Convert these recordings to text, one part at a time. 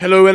Hello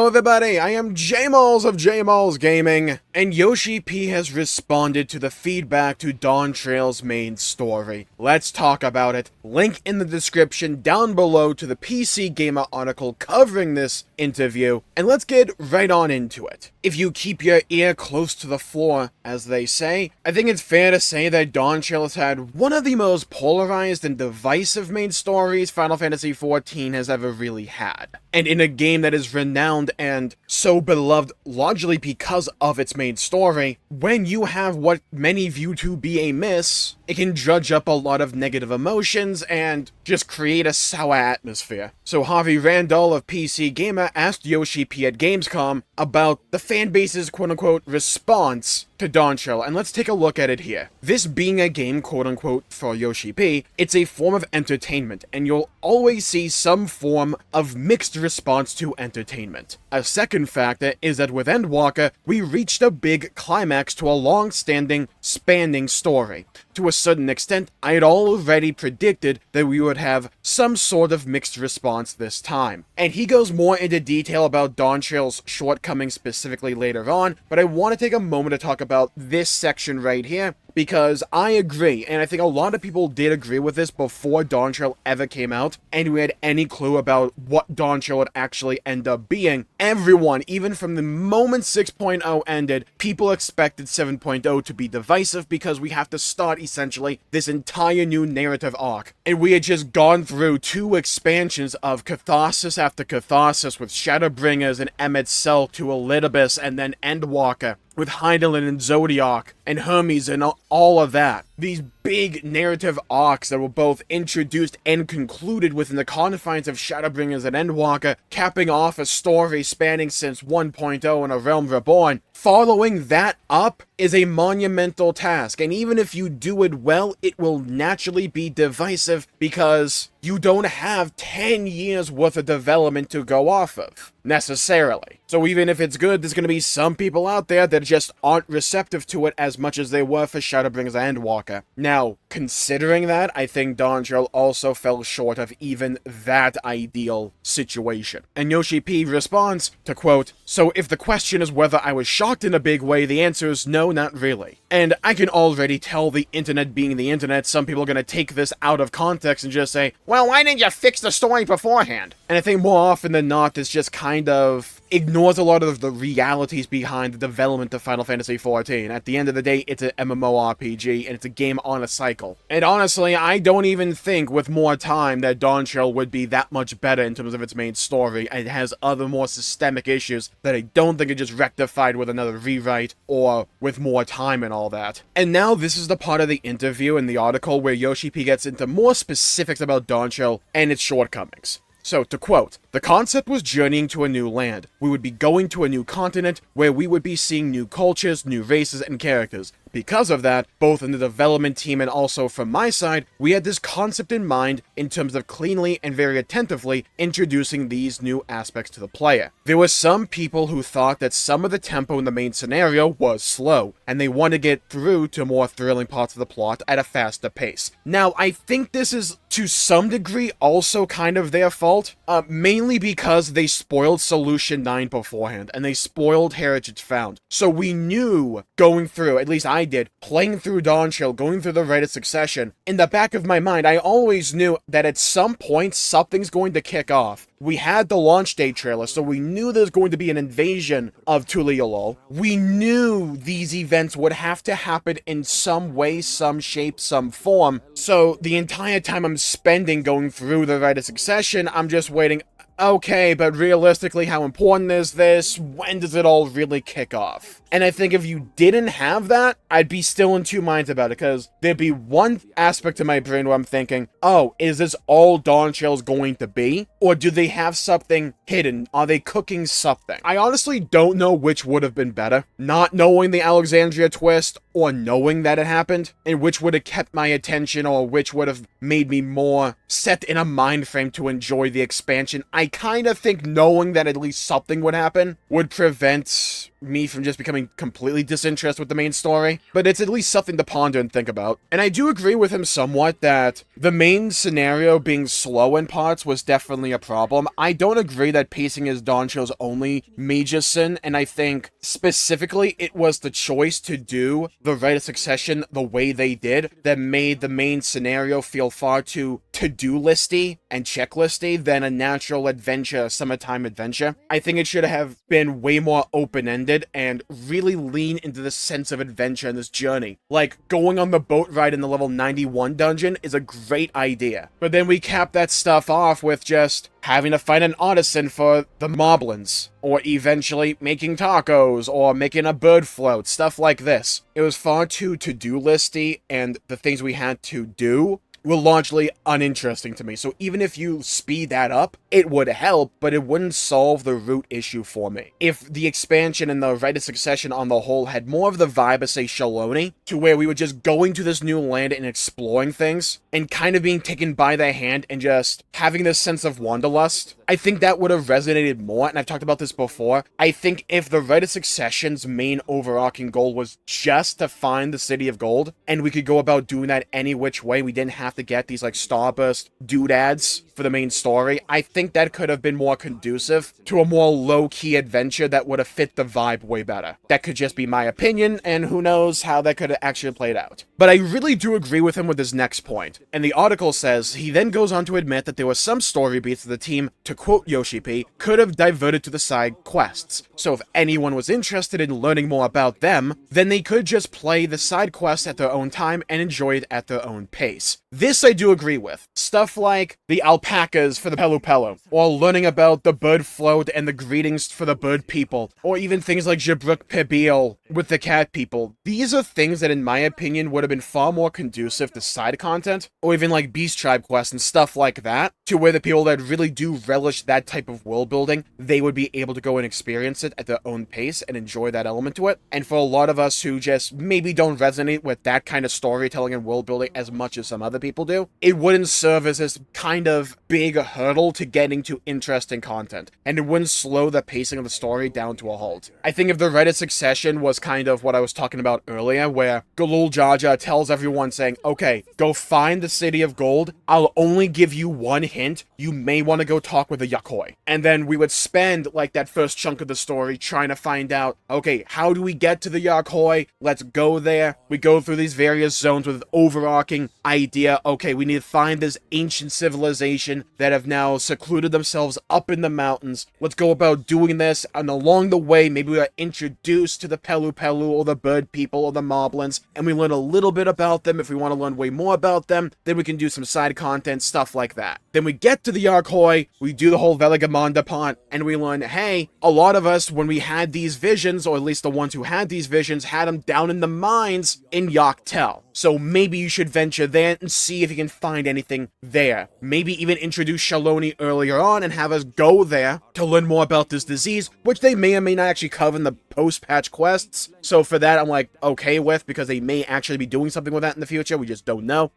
everybody, I am Jmulls of Jmulls Gaming, and Yoshi P has responded to the feedback to Dawntrail's main story. Let's talk about it. Link in the description down below to the PC Gamer article covering this interview, and let's get right on into it. If you keep your ear close to the floor, as they say, I think it's fair to say that Dawntrail has had one of the most polarized and divisive main stories Final Fantasy XIV has ever really had. And in a game that is renowned and so beloved largely because of its main story, when you have what many view to be a miss, it can dredge up a lot of negative emotions and just create a sour atmosphere. So Harvey Randall of PC Gamer asked Yoshi P at Gamescom about the fanbase's quote-unquote response to Dawntrail, and let's take a look at it here. This being a game quote-unquote for Yoshi P, it's a form of entertainment, and you'll always see some form of mixed response to entertainment. A second factor is that with Endwalker, we reached a big climax to a long-standing, spanning story. To a certain extent, I had already predicted that we would have some sort of mixed response this time. And he goes more into detail about Dawntrail's shortcomings specifically later on, but I want to take a moment to talk about this section right here, because I agree, and I think a lot of people did agree with this before Dawntrail ever came out, and we had any clue about what Dawntrail would actually end up being. Everyone, even from the moment 6.0 ended, people expected 7.0 to be divisive because we have to start, essentially, this entire new narrative arc. And we had just gone through two expansions of catharsis after catharsis with Shadowbringers and Emmett's Cell to Elidibus and then Endwalker, with Hydaelyn and Zodiac and Hermes and all of that. These big narrative arcs that were both introduced and concluded within the confines of Shadowbringers and Endwalker, capping off a story spanning since 1.0 and A Realm Reborn. Following that up is a monumental task, and even if you do it well, it will naturally be divisive because you don't have 10 years worth of development to go off of, necessarily. So even if it's good, there's going to be some people out there that just aren't receptive to it as much as they were for Shadowbringers and Endwalker. Now, considering that, I think Dawntrail also fell short of even that ideal situation. And Yoshi P responds to quote, "So if the question is whether I was shocked in a big way, the answer is no, not really." And I can already tell, the internet being the internet, some people are going to take this out of context and just say, well, why didn't you fix the story beforehand? And I think more often than not, this just kind of ignores a lot of the realities behind the development of Final Fantasy XIV. At the end of the day, it's an MMORPG, and it's a game on a cycle. And honestly, I don't even think with more time that Dawntrail would be that much better in terms of its main story. It has other more systemic issues that I don't think are just rectified with another rewrite or with more time and all that. And now this is the part of the interview in the article where Yoshi P gets into more specifics about Dawntrail and its shortcomings. So, to quote, "The concept was journeying to a new land. We would be going to a new continent where we would be seeing new cultures, new races, and characters. Because of that, both in the development team and also from my side, we had this concept in mind in terms of cleanly and very attentively introducing these new aspects to the player. There were some people who thought that some of the tempo in the main scenario was slow, and they want to get through to more thrilling parts of the plot at a faster pace. Now, I think this is, to some degree, also kind of their fault, mainly because they spoiled Solution 9 beforehand, and they spoiled Heritage Found. So we knew going through, at least I did, playing through Dawntrail, going through the Rite of Succession, in the back of my mind, I always knew that at some point, something's going to kick off. We had the launch day trailer, so we knew there's going to be an invasion of Tuliolol. We knew these events would have to happen in some way, some shape, some form. So the entire time I'm spending going through the Rite of Succession, I'm just waiting. Okay, but realistically, how important is this? When does it all really kick off? And I think if you didn't have that, I'd be still in two minds about it, because there'd be one aspect of my brain where I'm thinking, oh, is this all Dawntrail's going to be? Or do they have something hidden? Are they cooking something? I honestly don't know which would have been better. Not knowing the Alexandria twist, or knowing that it happened, and which would have kept my attention, or which would have made me more set in a mind frame to enjoy the expansion. I kind of think knowing that at least something would happen would prevent me from just becoming completely disinterested with the main story, but it's at least something to ponder and think about. And I do agree with him somewhat that the main scenario being slow in parts was definitely a problem. I don't agree that pacing is Dawntrail's only major sin, and I think specifically it was the choice to do the Rite of Succession the way they did that made the main scenario feel far too to-do listy and checklisty than a natural adventure, summertime adventure. I think it should have been way more open-ended and really lean into the sense of adventure in this journey. Like, going on the boat ride in the level 91 dungeon is a great idea. But then we cap that stuff off with just having to find an artisan for the moblins, or eventually making tacos, or making a bird float, stuff like this. It was far too to-do listy, and the things we had to do were largely uninteresting to me. So even if you speed that up, it would help, but it wouldn't solve the root issue for me. If the expansion and the Rite of Succession on the whole had more of the vibe of, say, Shaloni, to where we were just going to this new land and exploring things, and kind of being taken by the hand and just having this sense of wanderlust, I think that would have resonated more, and I've talked about this before. I think if the Rite of Succession's main overarching goal was just to find the City of Gold, and we could go about doing that any which way, we didn't have to get these, like, Starburst doodads for the main story, I think that could have been more conducive to a more low-key adventure that would have fit the vibe way better. That could just be my opinion, and who knows how that could have actually played out. But I really do agree with him with his next point. And the article says, he then goes on to admit that there were some story beats that the team, to quote Yoshi P, could have diverted to the side quests. So if anyone was interested in learning more about them, then they could just play the side quests at their own time and enjoy it at their own pace. This I do agree with. Stuff like the alpacas for the Pelu Pelu, or learning about the bird float and the greetings for the bird people, or even things like Jabruk Pebil with the cat people. These are things that, in my opinion, would have been far more conducive to side content, or even like Beast Tribe quests and stuff like that, to where the people that really do relish that type of world building, they would be able to go and experience it at their own pace and enjoy that element to it. And for a lot of us who just maybe don't resonate with that kind of storytelling and world building as much as some other people do, it wouldn't serve as this kind of big hurdle to getting to interesting content, and it wouldn't slow the pacing of the story down to a halt. I think if the Rite of Succession was kind of what I was talking about earlier, where Galul Jaja tells everyone saying, okay, go find the City of Gold, I'll only give you one hint, you may want to go talk with the Yakoi. And then we would spend like that first chunk of the story trying to find out, okay, how do we get to the Yakoi? Let's go there. We go through these various zones with an overarching idea, okay, we need to find this ancient civilization that have now secluded themselves up in the mountains. Let's go about doing this, and along the way, maybe we are introduced to the Pelu Pelu or the bird people or the moblins, and we learn a little bit about them. If we want to learn way more about them, then we can do some side content, stuff like that. Then we get to the Yarkoi, we do the whole Velagamanda part, and we learn, hey, a lot of us, when we had these visions, or at least the ones who had these visions, had them down in the mines in Yaktel. So maybe you should venture there and see if you can find anything there. Maybe even introduce Shaloni earlier on and have us go there to learn more about this disease, which they may or may not actually cover in the post-patch quests. So for that, I'm like, okay with, because they may actually be doing something with that in the future, we just don't know.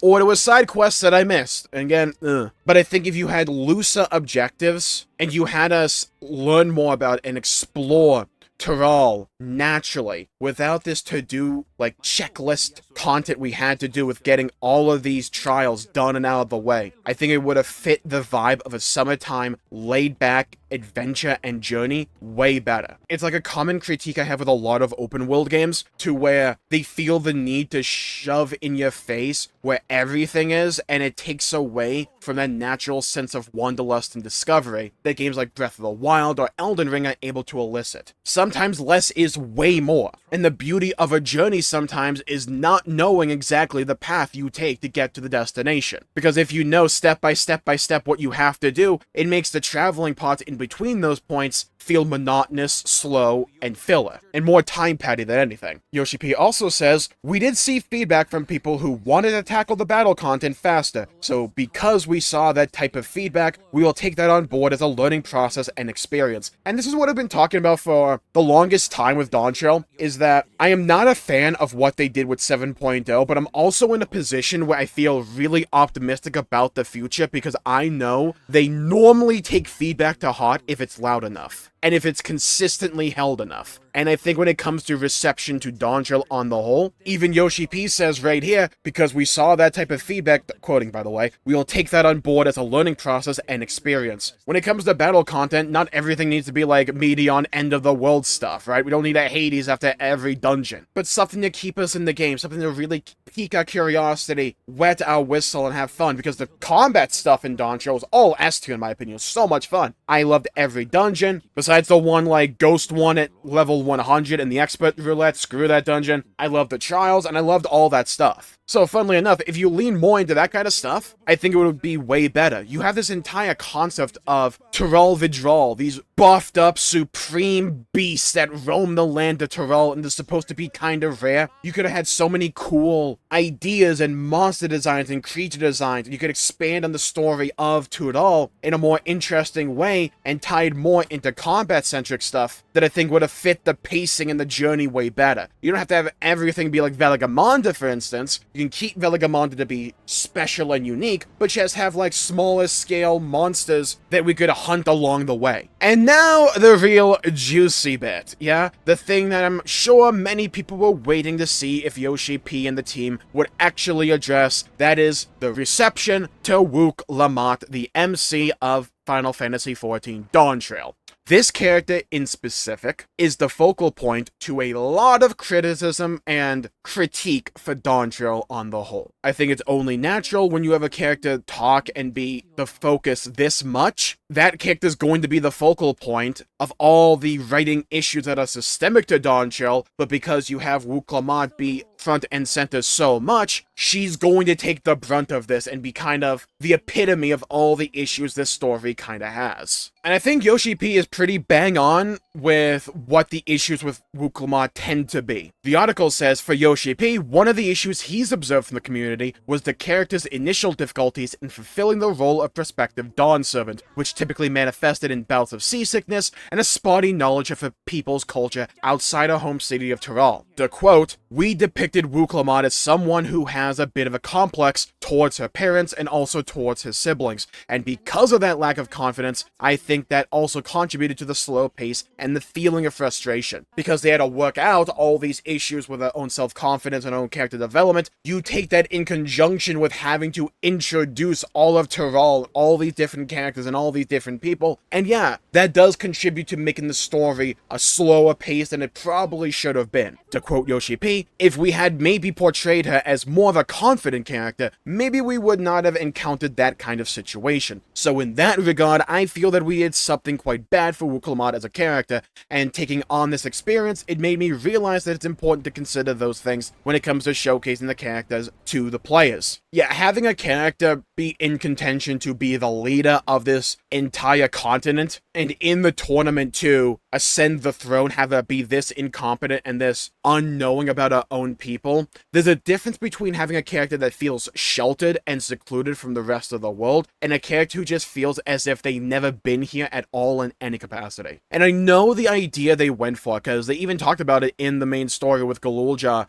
Or there was side quests that I missed. And again, But I think if you had looser objectives, and you had us learn more about and explore Tural naturally, without this to-do, like, checklist content we had to do with getting all of these trials done and out of the way, I think it would have fit the vibe of a summertime, laid-back adventure and journey way better. It's like a common critique I have with a lot of open-world games, to where they feel the need to shove in your face where everything is, and it takes away from that natural sense of wanderlust and discovery that games like Breath of the Wild or Elden Ring are able to elicit. Sometimes less is way more, and the beauty of a journey sometimes is not knowing exactly the path you take to get to the destination. Because if you know step by step what you have to do, it makes the traveling parts in between those points feel monotonous, slow, and filler, and more time-patty than anything. Yoshi P also says, we did see feedback from people who wanted to tackle the battle content faster, so because we saw that type of feedback, we will take that on board as a learning process and experience. And this is what I've been talking about for the longest time with Dawntrail, is that I am not a fan of what they did with 7.0, but I'm also in a position where I feel really optimistic about the future, because I know they normally take feedback to heart if it's loud enough, and if it's consistently held enough. And I think when it comes to reception to Dawntrail on the whole, even Yoshi P says right here, because we saw that type of feedback, quoting by the way, we will take that on board as a learning process and experience. When it comes to battle content, not everything needs to be like Meteon end of the world stuff, right? We don't need a Hades after every dungeon. But something to keep us in the game, something to really pique our curiosity, wet our whistle, and have fun, because the combat stuff in Dawntrail was all S tier in my opinion. It was so much fun. I loved every dungeon, besides the one like ghost one at level 100 and the expert roulette, screw that dungeon. I loved the trials, and I loved all that stuff. So, funnily enough, if you lean more into that kind of stuff, I think it would be way better. You have this entire concept of Tyrell Vidral, these buffed up supreme beasts that roam the land of Tyrell, and they're supposed to be kind of rare. You could have had so many cool ideas and monster designs and creature designs. You could expand on the story of Tyrell in a more interesting way and tied more into combat-centric stuff that I think would have fit the pacing and the journey way better. You don't have to have everything be like Veligamonda, for instance. You can keep Veligamonda to be special and unique, but just have like smaller scale monsters that we could hunt along the way. And now the real juicy bit, yeah? The thing that I'm sure many people were waiting to see if Yoshi P and the team would actually address, that is the reception to Wook Lamont, the MC of Final Fantasy XIV Dawntrail. This character in specific is the focal point to a lot of criticism and critique for Dawntrail on the whole. I think it's only natural when you have a character talk and be the focus this much. That character is going to be the focal point of all the writing issues that are systemic to Dawntrail, but because you have Wook Lamont be front and center so much, she's going to take the brunt of this and be kind of the epitome of all the issues this story kind of has. And I think Yoshi P is pretty bang on with what the issues with Wook Lamont tend to be. The article says, for Yoshi P, one of the issues he's observed from the community was the character's initial difficulties in fulfilling the role of prospective Dawn Servant, which typically manifested in bouts of seasickness and a spotty knowledge of a people's culture outside her home city of Tyrell. The quote, "We depicted Wook Lamont as someone who has a bit of a complex towards her parents and also towards his siblings, and because of that lack of confidence, I think that also contributed to the slow pace and the feeling of frustration. Because they had to work out all these issues with their own self-confidence and own character development, you take that in conjunction with having to introduce all of Tyrell, all these different characters and all these different people, and yeah, that does contribute to making the story a slower pace than it probably should have been. To quote Yoshi P, if we had maybe portrayed her as more of a confident character, maybe we would not have encountered that kind of situation. So in that regard, I feel that we did something quite bad for Wook Lamont as a character, and taking on this experience, it made me realize that it's important to consider those things when it comes to showcasing the characters to the players. Yeah, having a character be in contention to be the leader of this entire continent, and in the tournament to ascend the throne, have her be this incompetent and this unknowing about her own people. There's a difference between having a character that feels sheltered and secluded from the rest of the world, and a character who just feels as if they've never been here at all in any capacity. And I know the idea they went for, because they even talked about it in the main story with Galulja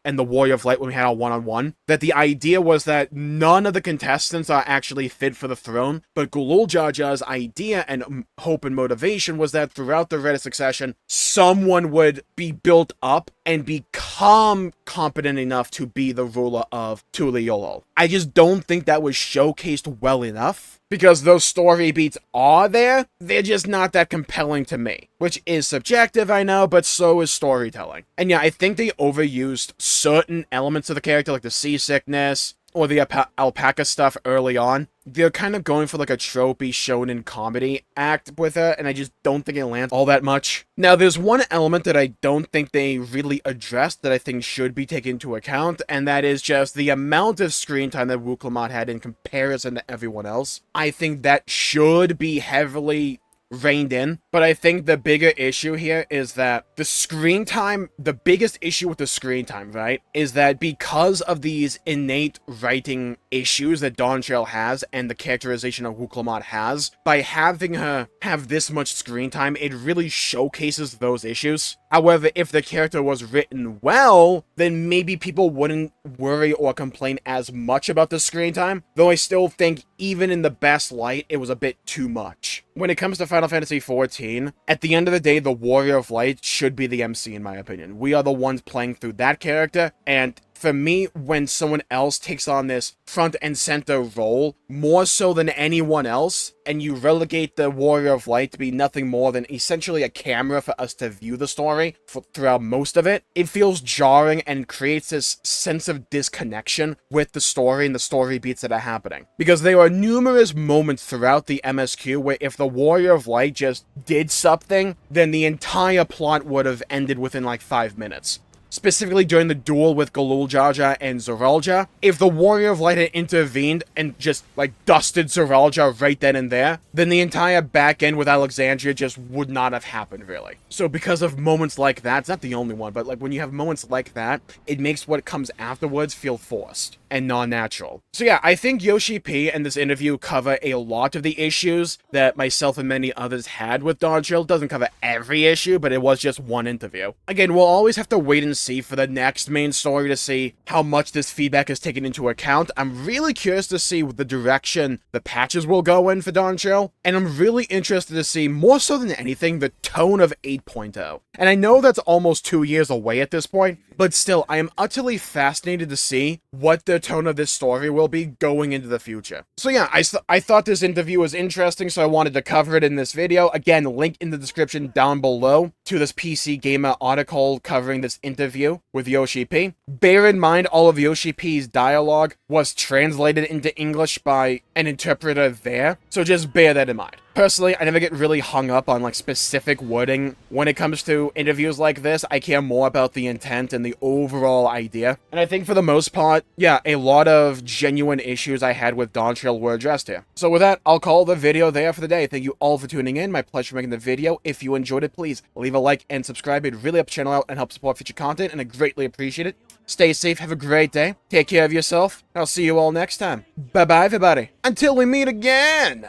and the Warrior of Light when we had a one-on-one, that the idea was that none of the contestants are actually fit for the throne, but Galulja's idea and hope and motivation was that throughout the Red Succession, someone would be built up and become competent enough to be the ruler of Tuliolo. I just don't think that was showcased well enough, because those story beats are there, they're just not that compelling to me. Which is subjective, I know, but so is storytelling. And yeah, I think they overused certain elements of the character, like the seasickness, or the alpaca stuff early on. They're kind of going for like a tropey shonen comedy act with her, and I just don't think it lands all that much. Now, there's one element that I don't think they really addressed that I think should be taken into account, and that is just the amount of screen time that Wook Lamont had in comparison to everyone else. I think that should be heavily reined in, but I think the bigger issue here is that the screen time, the biggest issue with the screen time, right, is that because of these innate writing issues that Dawntrail has and the characterization of Wook Lamont has, by having her have this much screen time, it really showcases those issues. However, if the character was written well, then maybe people wouldn't worry or complain as much about the screen time, though I still think even in the best light, it was a bit too much. When it comes to Final Fantasy XIV, routine. At the end of the day, the Warrior of Light should be the MC, in my opinion. We are the ones playing through that character, and for me, when someone else takes on this front and center role, more so than anyone else, and you relegate the Warrior of Light to be nothing more than essentially a camera for us to view the story throughout most of it, it feels jarring and creates this sense of disconnection with the story and the story beats that are happening. Because there are numerous moments throughout the MSQ where if the Warrior of Light just did something, then the entire plot would have ended within like 5 minutes. Specifically during the duel with Galul Jar and Zoralja, if the Warrior of Light had intervened and just, like, dusted Zoralja right then and there, then the entire back end with Alexandria just would not have happened, really. So because of moments like that, it's not the only one, but, like, when you have moments like that, it makes what comes afterwards feel forced and non-natural. So yeah, I think Yoshi P and this interview cover a lot of the issues that myself and many others had with Dawntrail. Doesn't cover every issue, but it was just one interview. Again, we'll always have to wait and see for the next main story to see how much this feedback is taken into account. I'm really curious to see the direction the patches will go in for Dawntrail, and I'm really interested to see, more so than anything, the tone of 8.0. And I know that's almost 2 years away at this point, but still, I am utterly fascinated to see what the tone of this story will be going into the future. So yeah, I thought this interview was interesting, so I wanted to cover it in this video. Again, link in the description down below to this PC Gamer article covering this interview with Yoshi P. Bear in mind, all of Yoshi P's dialogue was translated into English by an interpreter there, so just bear that in mind. Personally, I never get really hung up on like specific wording when it comes to interviews like this. I care more about the intent and the overall idea. And I think for the most part, yeah, a lot of genuine issues I had with Dawntrail were addressed here. So with that, I'll call the video there for the day. Thank you all for tuning in. My pleasure making the video. If you enjoyed it, please leave a like and subscribe. It'd really help the channel out and help support future content, and I greatly appreciate it. Stay safe, have a great day, take care of yourself, and I'll see you all next time. Bye-bye, everybody. Until we meet again!